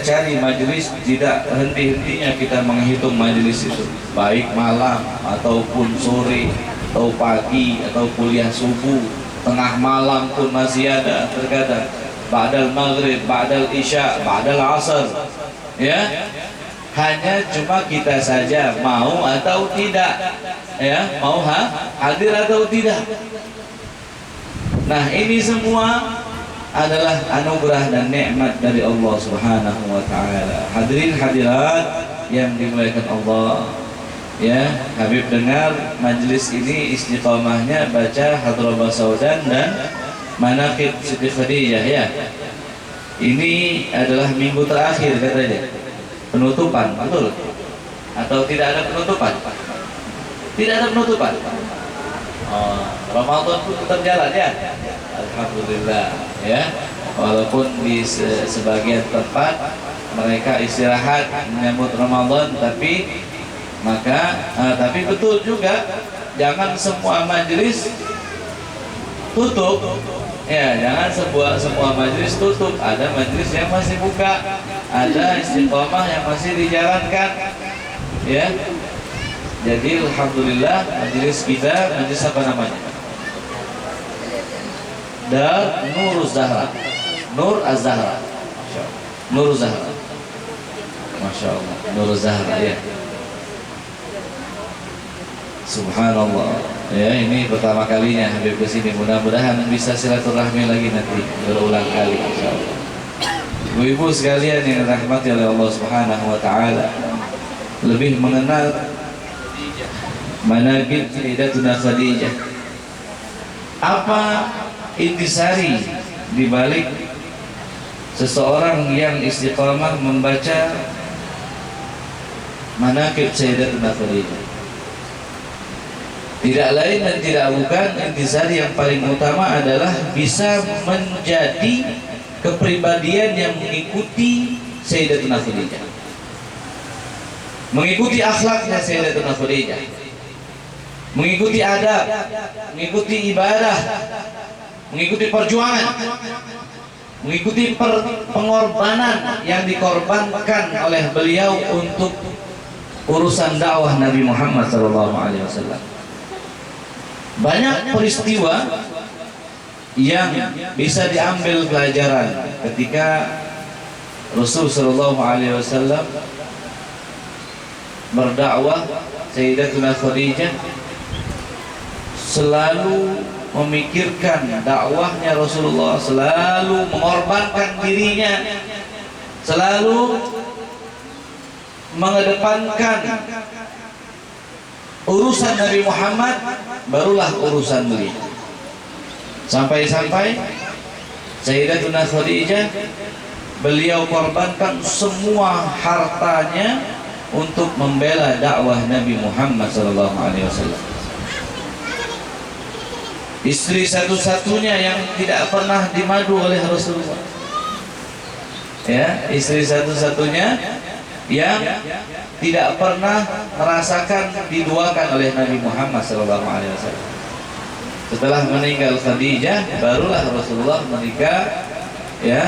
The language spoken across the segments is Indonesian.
cari majelis, tidak henti-hentinya kita menghitung majelis itu, baik malam ataupun sore atau pagi atau kuliah subuh, tengah malam pun masih ada terkadang, ba'dal maghrib, ba'dal isya, ba'dal asar, ya. Hanya cuma kita saja mau atau tidak, ya, mau hadir atau tidak. Nah, ini semua adalah anugerah dan nikmat dari Allah Subhanahu wa taala. Hadirin hadirat yang dimuliakan Allah. Ya, Habib dengar majelis ini istiqamahnya baca Hadhrabah Saudan dan Manaqib Siti Khadijah, ya. Ini adalah minggu terakhir katanya. Penutupan, betul? Atau tidak ada penutupan? Tidak ada penutupan. Oh, Ramadan pun tetap jalan, ya. Alhamdulillah, ya. Walaupun di sebagian tempat mereka istirahat menyambut Ramadan, tapi betul juga jangan semua majelis tutup. Ya, jangan semua majelis tutup. Ada majelis yang masih buka, ada istiqomah yang masih dijalankan, ya. Jadi alhamdulillah majelis kita, majelis apa namanya? Dar Nur Zahra, Nur Az-Zahra, Nur Zahra, Masya Allah, Nur Zahra, ya. Subhanallah, ya. Ini pertama kalinya Habib kesini, mudah-mudahan bisa silaturahmi lagi nanti berulang kali, Insya Allah. Ibu-ibu sekalian yang dirahmati oleh Allah Subhanahu wa taala, lebih mengenal manaqib Sayyidatuna Khadijah. Apa intisari di balik seseorang yang istiqamah membaca manaqib Sayyidatuna Khadijah? Tidak lain dan tidak bukan, intisari yang paling utama adalah bisa menjadi kepribadian yang mengikuti Sayyidatuna Khadijah, mengikuti akhlaknya Sayyidatuna Khadijah, mengikuti adab, mengikuti ibadah, mengikuti perjuangan, mengikuti pengorbanan yang dikorbankan oleh beliau untuk urusan dakwah Nabi Muhammad SAW. Banyak peristiwa yang bisa diambil pelajaran ketika Rasul SAW berdakwah. Sayyidatuna Khadijah selalu memikirkan dakwahnya Rasulullah, selalu mengorbankan dirinya, selalu mengedepankan urusan Nabi Muhammad, barulah urusan beliau. Sampai-sampai Sayyidatuna Khadijah beliau korbankan semua hartanya untuk membela dakwah Nabi Muhammad SAW. Istri satu-satunya yang tidak pernah dimadu oleh Rasulullah, ya, istri satu-satunya yang tidak pernah merasakan diduakan oleh Nabi Muhammad SAW. Setelah meninggal Khadijah, barulah Rasulullah menikah, ya,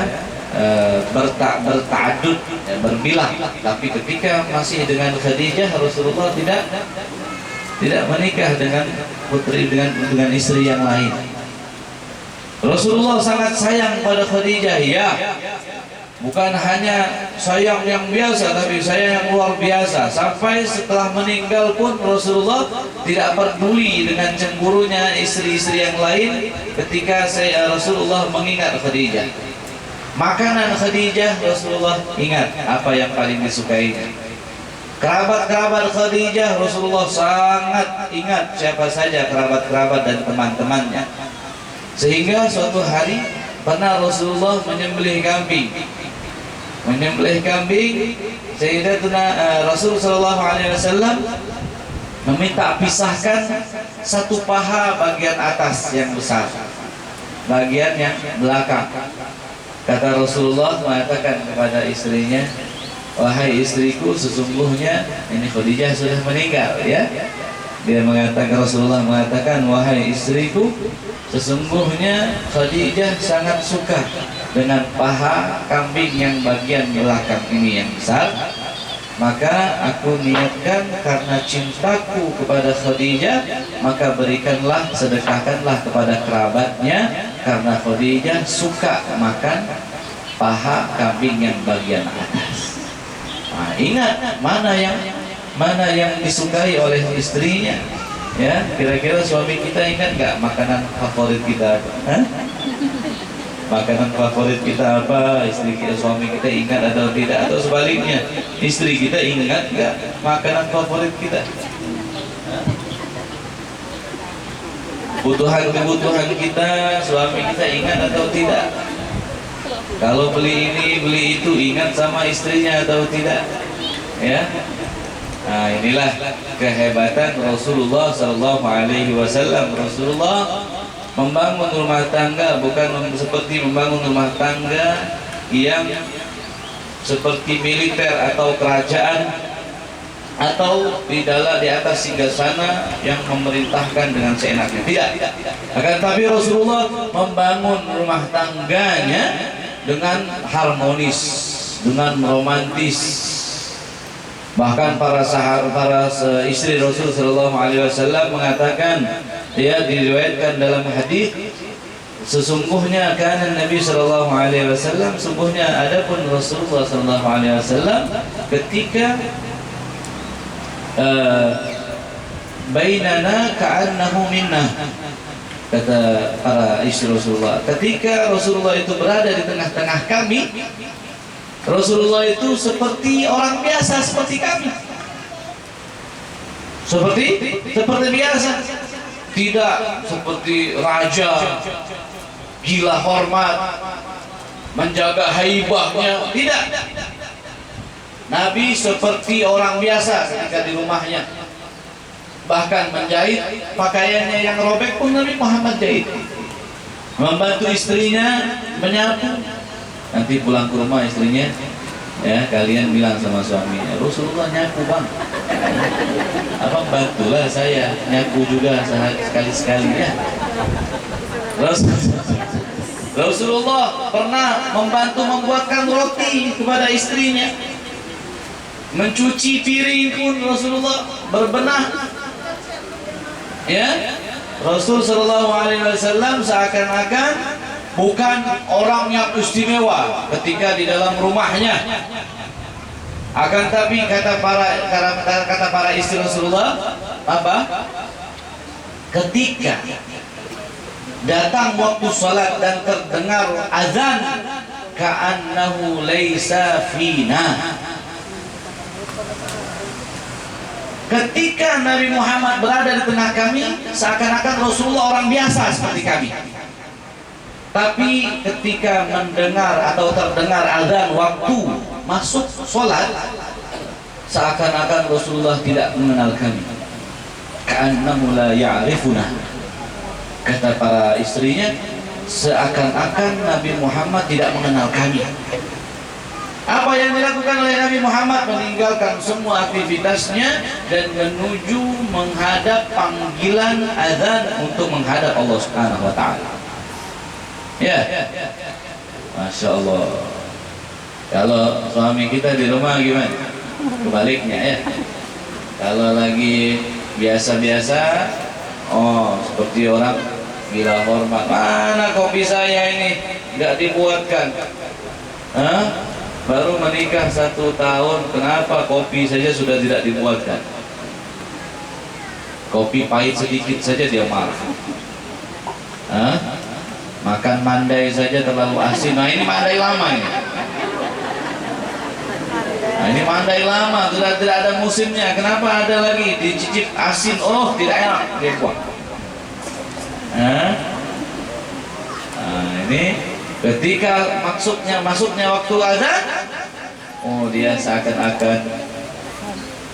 berta'adud, ya, berbilang. Tapi ketika masih dengan Khadijah, Rasulullah tidak menikah dengan putri, dengan istri yang lain. Rasulullah sangat sayang pada Khadijah, ya. Bukan hanya sayang yang biasa, tapi sayang yang luar biasa. Sampai setelah meninggal pun Rasulullah tidak peduli dengan cemburunya istri-istri yang lain ketika Rasulullah mengingat Khadijah. Makanan Khadijah Rasulullah ingat apa yang paling disukai. Kerabat-kerabat Khadijah Rasulullah sangat ingat siapa saja kerabat-kerabat dan teman-temannya. Sehingga suatu hari pernah Rasulullah menyembelih kambing. Sayyidatuna Rasul sallallahu alaihi wasallam meminta pisahkan satu paha bagian atas yang besar, bagian yang belakang. Kata Rasulullah mengatakan kepada istrinya, wahai istriku, sesungguhnya ini Khadijah sudah meninggal, ya. Dia mengatakan, Rasulullah mengatakan, wahai istriku, sesungguhnya Khadijah sangat suka dengan paha kambing yang bagian belakang ini yang besar, maka aku niatkan karena cintaku kepada Khadijah, maka berikanlah, sedekahkanlah kepada kerabatnya, karena Khadijah suka makan paha kambing yang bagian atas. Nah, ingat mana yang disukai oleh istrinya, ya. Kira-kira suami kita ingat nggak makanan favorit kita? Hah? Makanan favorit kita apa? Istri kita, suami kita ingat atau tidak? Atau sebaliknya, istri kita ingat nggak makanan favorit kita? Kebutuhan kita, suami kita ingat atau tidak? Kalau beli ini, beli itu, ingat sama istrinya atau tidak? Ya. Nah, inilah kehebatan Rasulullah SAW. Rasulullah membangun rumah tangga bukan seperti membangun rumah tangga yang seperti militer atau kerajaan, atau di atas singgasana yang memerintahkan dengan seenaknya. Tidak. Akan tapi Rasulullah membangun rumah tangganya dengan harmonis, dengan romantis. Bahkan para istri Rasul Sallallahu Alaihi Wasallam mengatakan, dia diriwayatkan dalam hadis, sesungguhnya kan Nabi Sallallahu Alaihi Wasallam, sungguhnya adapun Rasulullah Sallallahu Alaihi Wasallam ketika bainana ka'annahu minna, kata para istri Rasulullah, ketika Rasulullah itu berada di tengah-tengah kami, Rasulullah itu seperti orang biasa, seperti kami, seperti biasa, tidak seperti raja gila hormat menjaga haibahnya, tidak. Nabi seperti orang biasa ketika di rumahnya, bahkan menjahit pakaiannya yang robek pun Nabi Muhammad jahit, membantu istrinya menyapu. Nanti pulang ke rumah istrinya, ya, kalian bilang sama suaminya, Rasulullah nyapu bang, apa bantulah saya nyapu juga sekali-sekali ya. Rasulullah pernah membantu membuatkan roti kepada istrinya, mencuci piring pun Rasulullah berbenah, ya. Rasul Shallallahu Alaihi Wasallam seakan-akan bukan orang yang istimewa ketika di dalam rumahnya. Akan tapi kata para istri Rasulullah, apa? Ketika datang waktu salat dan terdengar azan, ka'annahu laisa fina. Ketika Nabi Muhammad berada di tengah kami, seakan-akan Rasulullah orang biasa seperti kami. Tapi ketika mendengar atau terdengar azan waktu masuk sholat, seakan-akan Rasulullah tidak mengenal kami. Ka'annahu la ya'rifuna. Kata para istrinya, seakan-akan Nabi Muhammad tidak mengenal kami. Apa yang dilakukan oleh Nabi Muhammad? Meninggalkan semua aktivitasnya dan menuju menghadap panggilan azan untuk menghadap Allah Subhanahu wa Ta'ala. Ya, Masya Allah. Kalau suami kita di rumah gimana? Kebaliknya ya. Kalau lagi biasa-biasa, oh seperti orang gila hormat. Mana kopi saya ini? Nggak dibuatkan. Hah? Baru menikah 1 tahun, kenapa kopi saja sudah tidak dibuatkan? Kopi pahit sedikit saja dia marah. Hah? Makan mandai saja terlalu asin. Nah ini mandai lama ini. Nah ini mandai lama, sudah tidak ada musimnya. Kenapa ada lagi? Dicicip asin, oh tidak enak, dia buang. Nah ini ketika masuknya waktu azan, oh dia seakan-akan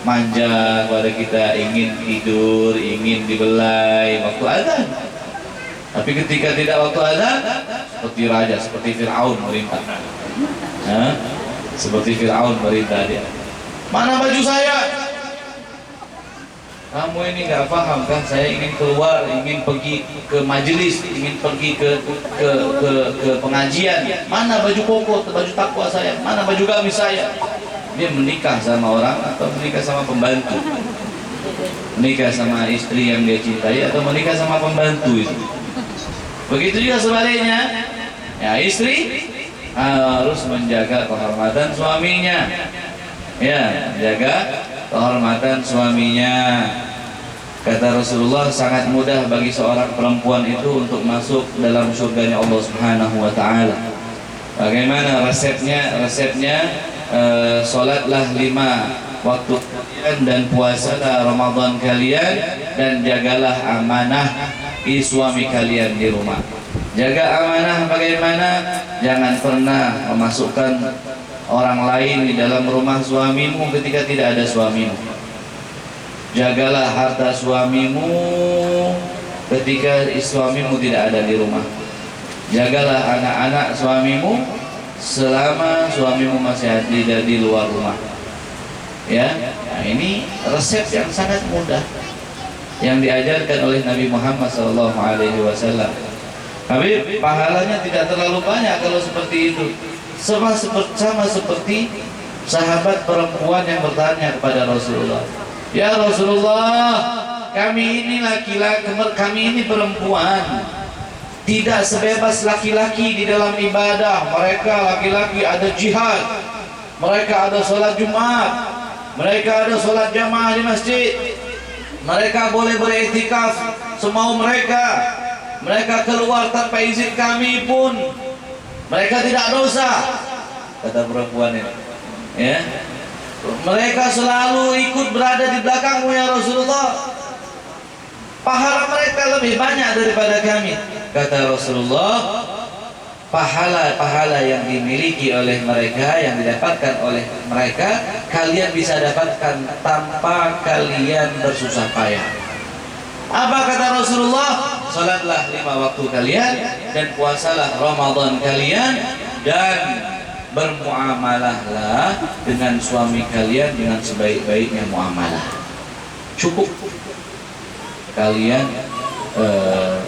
manja kepada kita, ingin tidur, ingin dibelai waktu azan. Tapi ketika tidak waktu azan, seperti raja, seperti Fir'aun merintah. Seperti Fir'aun merintah dia. Mana baju saya? kamu ini nggak paham kan, saya ingin keluar, ingin pergi ke majelis, ingin pergi ke pengajian. Mana baju koko, baju takwa saya, mana baju gamis saya? Dia menikah sama orang atau menikah sama pembantu? Menikah sama istri yang dia cintai atau menikah sama pembantu itu? Begitu juga sebaliknya. Ya, istri harus menjaga kehormatan suaminya. Ya, jaga kehormatan suaminya. Kata Rasulullah, sangat mudah bagi seorang perempuan itu untuk masuk dalam surganya Allah Subhanahu wa taala. Bagaimana resepnya? Salatlah 5 waktu kalian dan puasalah Ramadan kalian, dan jagalah amanah suami kalian di rumah. Jaga amanah bagaimana? Jangan pernah memasukkan orang lain di dalam rumah suamimu ketika tidak ada suamimu. Jagalah harta suamimu ketika suamimu tidak ada di rumah. Jagalah anak-anak suamimu selama suamimu masih ada di luar rumah. Ya, nah ini resep yang sangat mudah yang diajarkan oleh Nabi Muhammad SAW. Tapi pahalanya tidak terlalu banyak kalau seperti itu. Sama seperti sahabat perempuan yang bertanya kepada Rasulullah, ya Rasulullah, kami ini laki-laki, kami ini perempuan, tidak sebebas laki-laki di dalam ibadah. Mereka laki-laki ada jihad, mereka ada sholat Jumat, mereka ada sholat jamaah di masjid, mereka boleh beriktikaf semau mereka. Mereka keluar tanpa izin kami pun mereka tidak dosa, kata perempuan ini. Ya, mereka selalu ikut berada di belakangmu ya Rasulullah. Pahala mereka lebih banyak daripada kami, kata Rasulullah. Pahala-pahala yang dimiliki oleh mereka, yang didapatkan oleh mereka, kalian bisa dapatkan tanpa kalian bersusah payah. Apa kata Rasulullah? Salatlah 5 waktu kalian dan puasalah Ramadan kalian, dan bermuamalahlah dengan suami kalian dengan sebaik-baiknya muamalah. Cukup kalian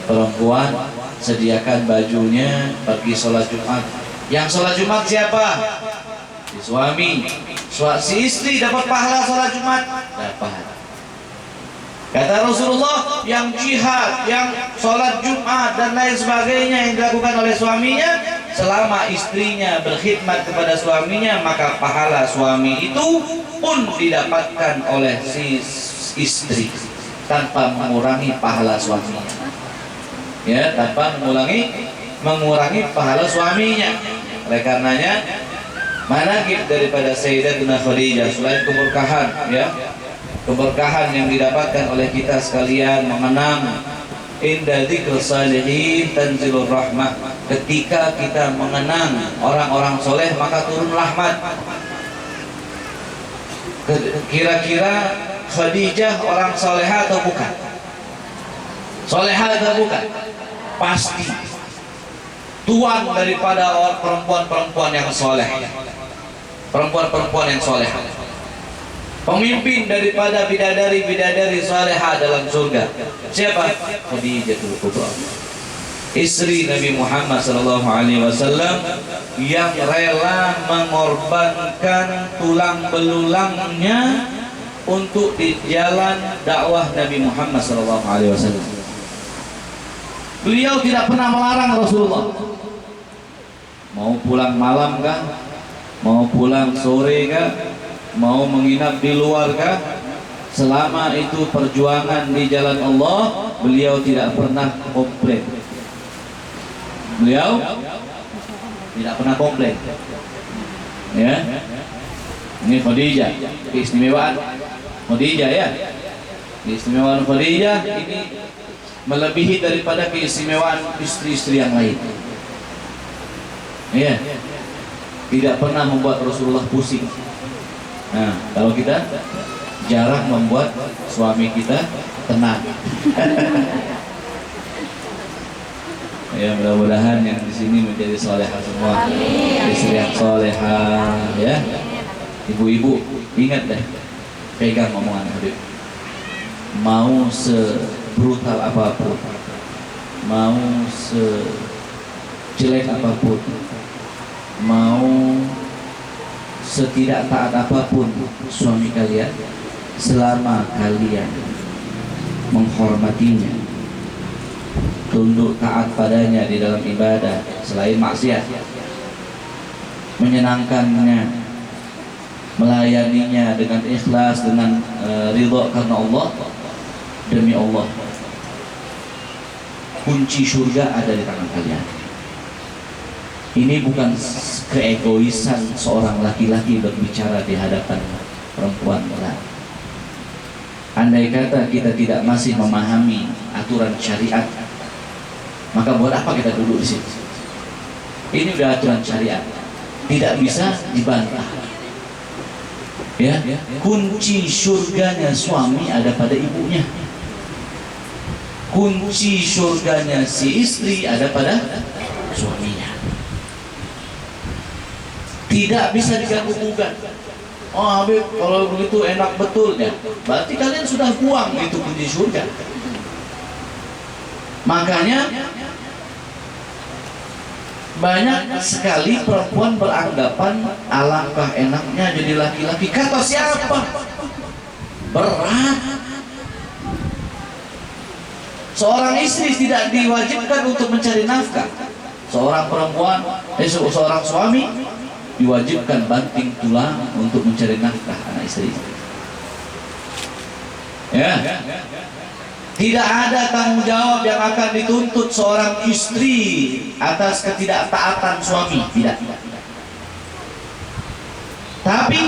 perempuan sediakan bajunya pergi sholat Jumat. Yang sholat Jumat siapa? Si suami. Si istri dapat pahala sholat Jumat? Dapat. Kata Rasulullah, yang jihad, yang sholat Jumat dan lain sebagainya yang dilakukan oleh suaminya, selama istrinya berkhidmat kepada suaminya, maka pahala suami itu pun didapatkan oleh si istri tanpa mengurangi pahala suaminya. Ya, tanpa mengurangi pahala suaminya. Oleh karenanya, manaqib daripada Sayyidatina Khadijah selain keberkahan, ya, keberkahan yang didapatkan oleh kita sekalian mengenang inda dzikr salihin tanzilur rahmah. Ketika kita mengenang orang-orang soleh maka turun rahmat. Kira-kira Khadijah orang soleha atau bukan? Soleha atau bukan? Pasti tuan daripada perempuan-perempuan yang soleh, perempuan-perempuan yang soleh, pemimpin daripada bidadari-bidadari salehah dalam surga. Siapa? Khadijatul Kubra, istri Nabi Muhammad SAW, yang rela mengorbankan tulang belulangnya untuk di jalan dakwah Nabi Muhammad SAW. Beliau tidak pernah melarang Rasulullah. Mau pulang malam kah? Mau pulang sore kah? Mau menginap di luar kah? Selama itu perjuangan di jalan Allah, beliau tidak pernah komplain. Beliau tidak pernah komplain. Ya, ini Khadijah, keistimewaan Khadijah, ya. Keistimewaan Khadijah ini melebihi daripada keistimewaan istri-istri yang lain. Ya, tidak pernah membuat Rasulullah pusing. Nah, kalau kita jarang membuat suami kita tenang. Ya, mudah-mudahan yang di sini menjadi solehah semua. Istri yang solehah, ya. Ibu-ibu ingat deh, pegang omongan Habib. mau sebrutal apapun, mau sejelek apapun, mau setidak taat apapun suami kalian, selama kalian menghormatinya, tunduk taat padanya di dalam ibadah selain maksiat, menyenangkannya, melayaninya dengan ikhlas, dengan ridha karena Allah, demi Allah kunci surga ada di tangan kalian. Ini bukan keegoisan seorang laki-laki berbicara di hadapan perempuan. Andai kata kita tidak masih memahami aturan syariat, maka buat apa kita duduk di sini? Ini udah aturan syariat, tidak bisa dibantah. Ya, kunci surganya suami ada pada ibunya. Kunci surganya si istri ada pada suaminya. Tidak bisa diganggu-gugat. Oh Habib, kalau begitu enak betul ya. Berarti kalian sudah buang itu kunci surga. Makanya banyak sekali perempuan beranggapan alangkah enaknya jadi laki-laki. Kata siapa? Berat. Seorang istri tidak diwajibkan untuk mencari nafkah. Seorang perempuan, seorang suami diwajibkan banting tulang untuk mencari nafkah anak istri. Ya. Tidak ada tanggung jawab yang akan dituntut seorang istri atas ketidaktaatan suami, tidak. Tapi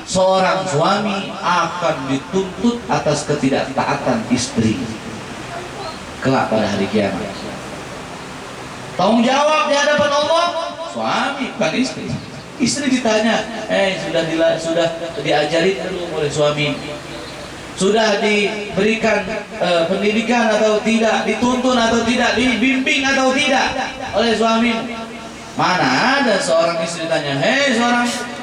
seorang suami akan dituntut atas ketidaktaatan istri kelak pada hari kiamat. Tanggung jawab di hadapan Allah suami, bukan istri. Istri ditanya, sudah diajari dulu oleh suami, sudah diberikan pendidikan atau tidak, dituntun atau tidak, dibimbing atau tidak oleh suami. Mana ada seorang istri ditanya,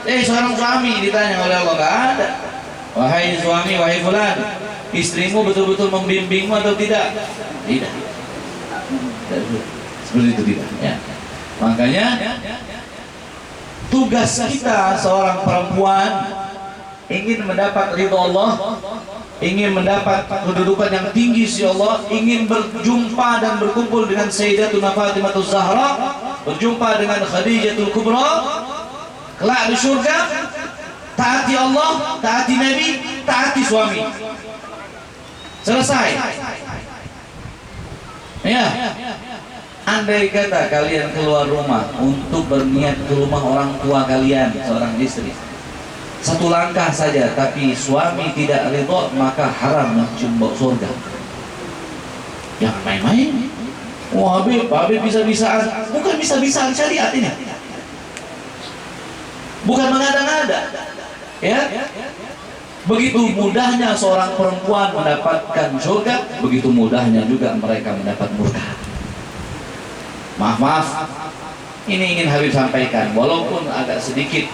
seorang suami ditanya oleh Allah, enggak ada. Wahai suami, wahai fulan, istrimu betul-betul membimbingmu atau tidak? Tidak. Seperti itu tidak. Ya. Makanya tugas kita seorang perempuan ingin mendapat ridha Allah, ingin mendapat kedudukan yang tinggi si Allah, ingin berjumpa dan berkumpul dengan Sayyidatuna Fatimah Zahra, berjumpa dengan Khadijatul Kubra kelak di surga. Taati Allah, taati Nabi, taati suami. Selesai. Ya. Andai kata kalian keluar rumah untuk berniat ke rumah orang tua kalian, seorang istri, satu langkah saja, tapi suami tidak ridho, maka haram mencium bau surga. Jangan main-main. Wah Habib bisa-bisaan. Bukan bisa-bisaan syariat ini. Bukan mengada-ngada. Ya. Begitu mudahnya seorang perempuan mendapatkan surga, begitu mudahnya juga mereka mendapat murka. Maaf, ini ingin Habib sampaikan, walaupun agak sedikit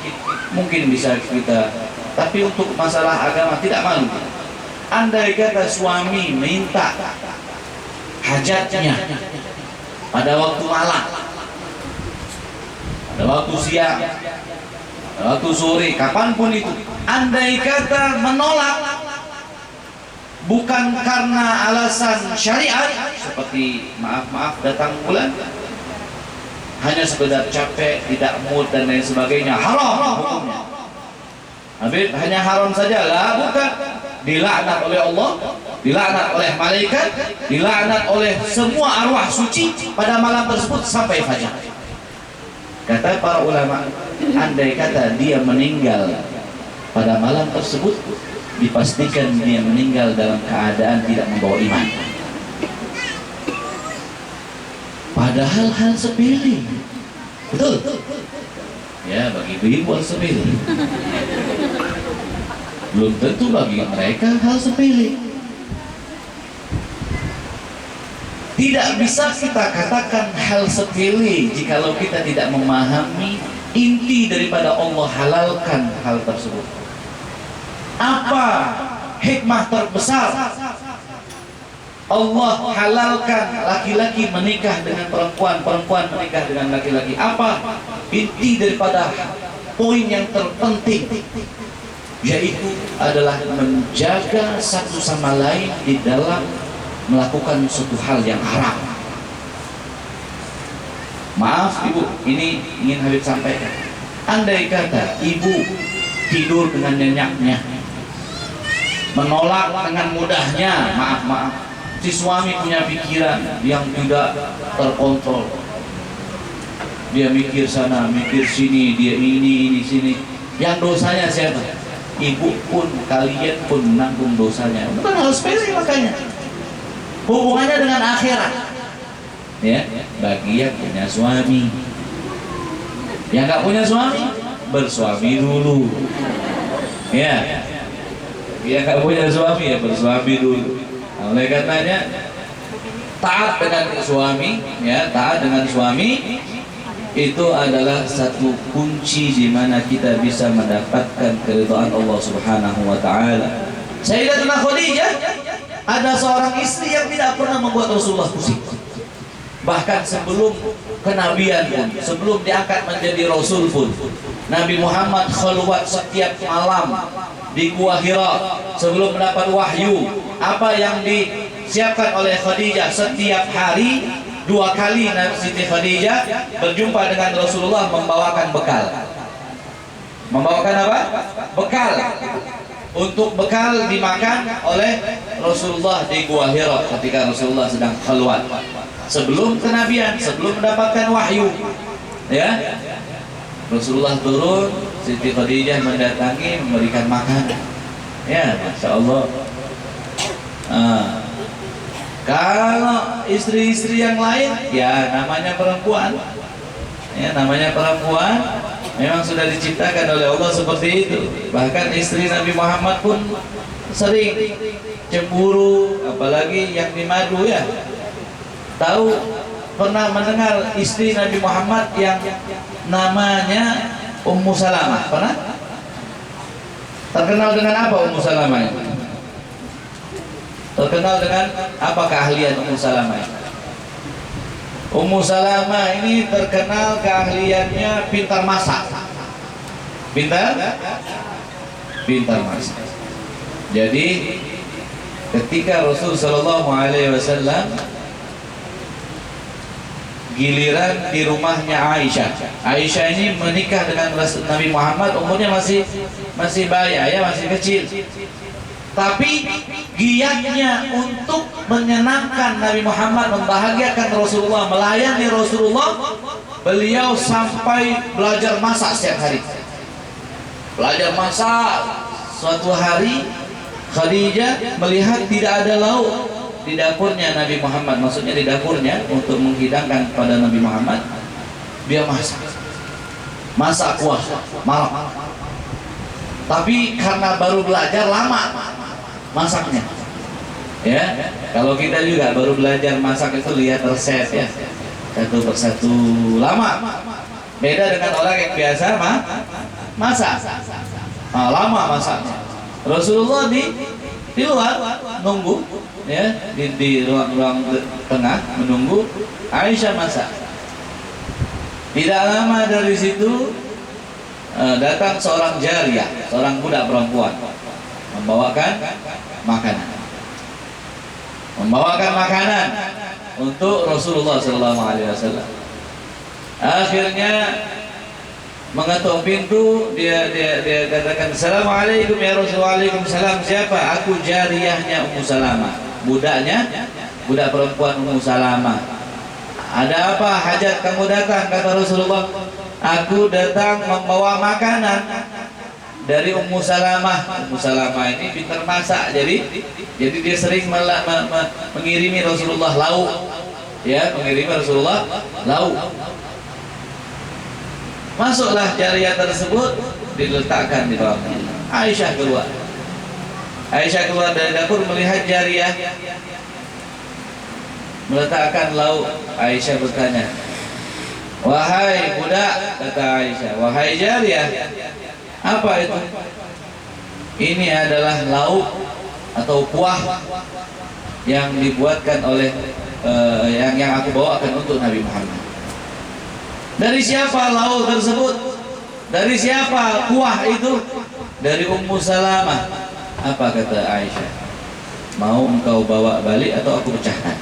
mungkin bisa kita, tapi untuk masalah agama tidak malu. Andai kata suami minta hajatnya pada waktu malam, pada waktu siang, pada waktu sore, kapanpun itu, andai kata menolak bukan karena alasan syariat seperti maaf datang bulan, hanya sekedar capek, tidak mood dan lain sebagainya, haram hukumnya. Habib hanya haram saja lah, bukan. Dilaknat oleh Allah, dilaknat oleh malaikat, dilaknat oleh semua arwah suci pada malam tersebut sampai fajar. Kata para ulama, andai kata dia meninggal pada malam tersebut, dipastikan dia meninggal dalam keadaan tidak membawa iman. Padahal hal sepele, betul? Ya, bagi ibu hal sepele. Belum tentu bagi mereka hal sepele. Tidak bisa kita katakan hal sepele jikalau kita tidak memahami inti daripada Allah halalkan hal tersebut. Apa hikmah terbesar Allah halalkan laki-laki menikah dengan perempuan, perempuan menikah dengan laki-laki. Apa inti daripada poin yang terpenting? Yaitu adalah menjaga satu sama lain di dalam melakukan suatu hal yang haram. Maaf ibu, ini ingin Habib sampaikan. Andai kata ibu tidur dengan nyenyaknya, menolak dengan mudahnya, maaf, si suami punya pikiran yang tidak terkontrol. Dia mikir sana, mikir sini, dia ini sini. Yang dosanya siapa? Ibu pun, kalian pun menanggung dosanya. Bukan hal sepele makanya. Hubungannya dengan akhirat. Ya, bagi yang punya suami. Yang nggak punya suami, bersuami dulu. Ya. Yang nggak punya suami ya bersuami dulu. Nah, oleh karenanya taat dengan suami, ya, taat dengan suami itu adalah satu kunci di mana kita bisa mendapatkan keridhaan Allah Subhanahu wa taala. Sayyidatuna Khadijah ada seorang istri yang tidak pernah membuat Rasulullah pusing. Bahkan sebelum kenabian pun, sebelum diangkat menjadi Rasul pun, Nabi Muhammad khalwat setiap malam di Gua Hira sebelum mendapat wahyu. Apa yang disiapkan oleh Khadijah setiap hari 2 kali Siti Khadijah berjumpa dengan Rasulullah membawakan bekal. Membawakan apa? Bekal. Untuk bekal dimakan oleh Rasulullah di Gua Hira ketika Rasulullah sedang khalwat. Sebelum kenabian, sebelum mendapatkan wahyu, ya, Rasulullah turun, Siti Khadijah mendatangi, memberikan makanan. Ya, Masya Allah. Kalau istri-istri yang lain, ya namanya perempuan, ya namanya perempuan, memang sudah diciptakan oleh Allah seperti itu. Bahkan istri Nabi Muhammad pun sering cemburu, apalagi yang di madu, ya. Tahu, pernah mendengar istri Nabi Muhammad yang namanya Ummu Salamah? Pernah? Terkenal dengan apa Ummu Salamah? Terkenal dengan apa keahlian Ummu Salamah? Ummu Salamah ini terkenal keahliannya pintar masak. Pintar masak. Jadi ketika Rasul Shallallahu Alaihi Wasallam giliran di rumahnya Aisyah. Aisyah ini menikah dengan Nabi Muhammad, umurnya masih bayi, ya, masih kecil. Tapi giatnya untuk menyenangkan Nabi Muhammad, membahagiakan Rasulullah, melayani Rasulullah, beliau sampai belajar masak setiap hari. Belajar masak. Suatu hari Khadijah melihat tidak ada lauk di dapurnya Nabi Muhammad, maksudnya di dapurnya untuk menghidangkan kepada Nabi Muhammad. Dia masak kuah malam. Tapi karena baru belajar lama masaknya, ya. Kalau kita juga baru belajar masak itu lihat resep, ya, satu persatu, lama. Beda dengan orang yang biasa masak, lama masaknya. Rasulullah di luar nunggu, ya, di ruang tengah menunggu Aisyah masak. Tidak lama dari situ datang seorang jariyah, seorang budak perempuan, membawakan makanan untuk Rasulullah SAW. Akhirnya mengetuk pintu, dia katakan, "Assalamualaikum ya Rasulullah." "Waalaikumsalam." "Siapa?" "Aku jariyahnya Ummu Salamah." Budak perempuan Ummu Salamah. "Ada apa hajat kamu datang?" kata Rasulullah. "Aku datang membawa makanan dari Ummu Salamah." Ummu Salamah ini pintar masak, jadi dia sering mengirimi Rasulullah lauk, ya, mengirimi Rasulullah lauk. Masuklah jariyah tersebut, diletakkan di bawahnya. Aisyah keluar dari dapur melihat jariyah meletakkan lauk. Aisyah bertanya, "Wahai budak," kata Aisyah, "wahai jariyah, apa itu?" "Ini adalah lauk atau kuah yang dibuatkan oleh yang aku bawakan untuk Nabi Muhammad. Dari siapa lauk tersebut? Dari siapa kuah itu? Dari Ummu Salamah. Apa kata Aisyah? Mau engkau bawa balik atau aku pecahkan?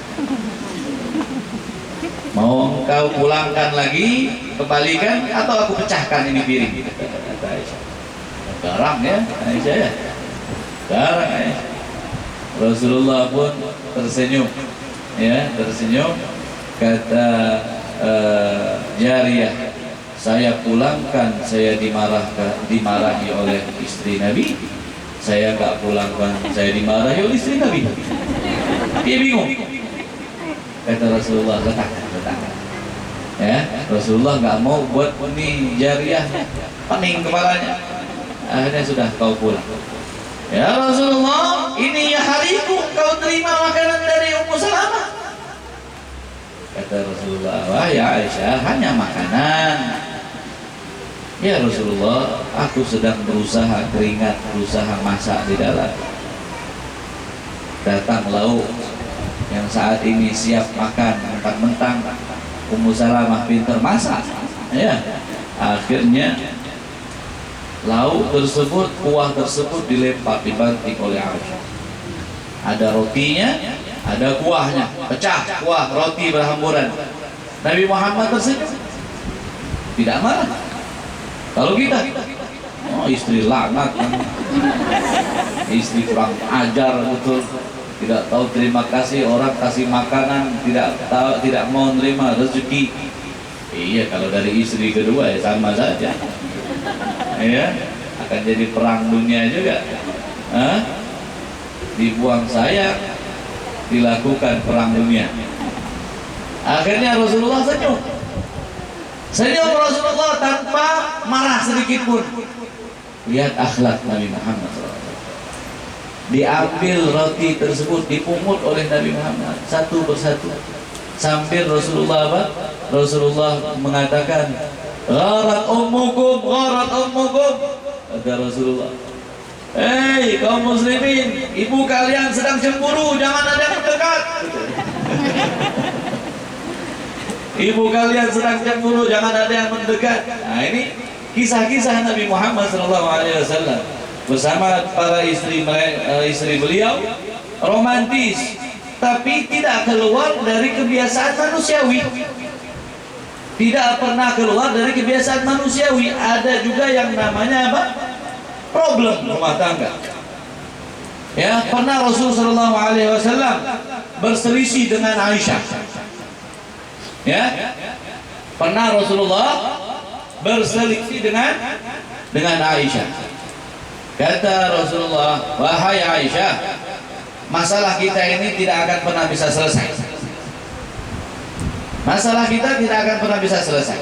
Mau engkau pulangkan lagi, kembalikan, atau aku pecahkan ini piring? Kata Aisyah. Garang ya Aisyah ya. Garang Aisyah. Rasulullah pun tersenyum, ya tersenyum. Kata Jariyah, saya pulangkan, saya dimarahi oleh istri Nabi. Saya nggak pulangkan, saya dimarahi oleh istri Nabi. Dia bingung. Kata Rasulullah, letakkan. Ya, Rasulullah nggak mau buat ini Jariyah pening kepalanya. Akhirnya sudah kau pulang. Ya Rasulullah, ini ya hariku, kau terima makanan dari Ummu Salamah. Kata Rasulullah, wah ya Aisyah, hanya makanan. Ya Rasulullah, aku sedang berusaha keringat, berusaha masak di dalam. Datang lauk yang saat ini siap makan, mentang-mentang Ummu Salamah pintar masak. Ya, akhirnya lauk tersebut, kuah tersebut dilempar, dibanting oleh Aisyah. Ada rotinya, ada kuahnya, pecah kuah, roti berhamburan. Nabi Muhammad tersenyum, tidak marah. Kalau kita, oh istri laknat, istri kurang ajar betul, tidak tahu terima kasih, orang kasih makanan tidak mau menerima rezeki. Iya, kalau dari istri kedua ya sama saja. Ya, akan jadi perang dunia juga. Dibuang sayang, dilakukan perang dunia. Akhirnya Rasulullah senyum Rasulullah tanpa marah sedikit pun. Lihat akhlak Nabi Muhammad SAW. Diambil roti tersebut, dipungut oleh Nabi Muhammad satu persatu, sambil Rasulullah apa? Rasulullah mengatakan, gharat ummukum, kata Rasulullah. Hei kaum muslimin, ibu kalian sedang cemburu, jangan ada yang mendekat. Ibu kalian sedang cemburu, jangan ada yang mendekat. Nah, ini kisah-kisah Nabi Muhammad SAW bersama para istri beliau, romantis, tapi tidak keluar dari kebiasaan manusiawi. Tidak pernah keluar dari kebiasaan manusiawi. Ada juga yang namanya apa? Problem rumah tangga. Ya, pernah Rasulullah SAW berselisih dengan Aisyah. Ya, pernah Rasulullah berselisih dengan Aisyah. Kata Rasulullah, wahai Aisyah, masalah kita ini tidak akan pernah bisa selesai. Masalah kita tidak akan pernah bisa selesai.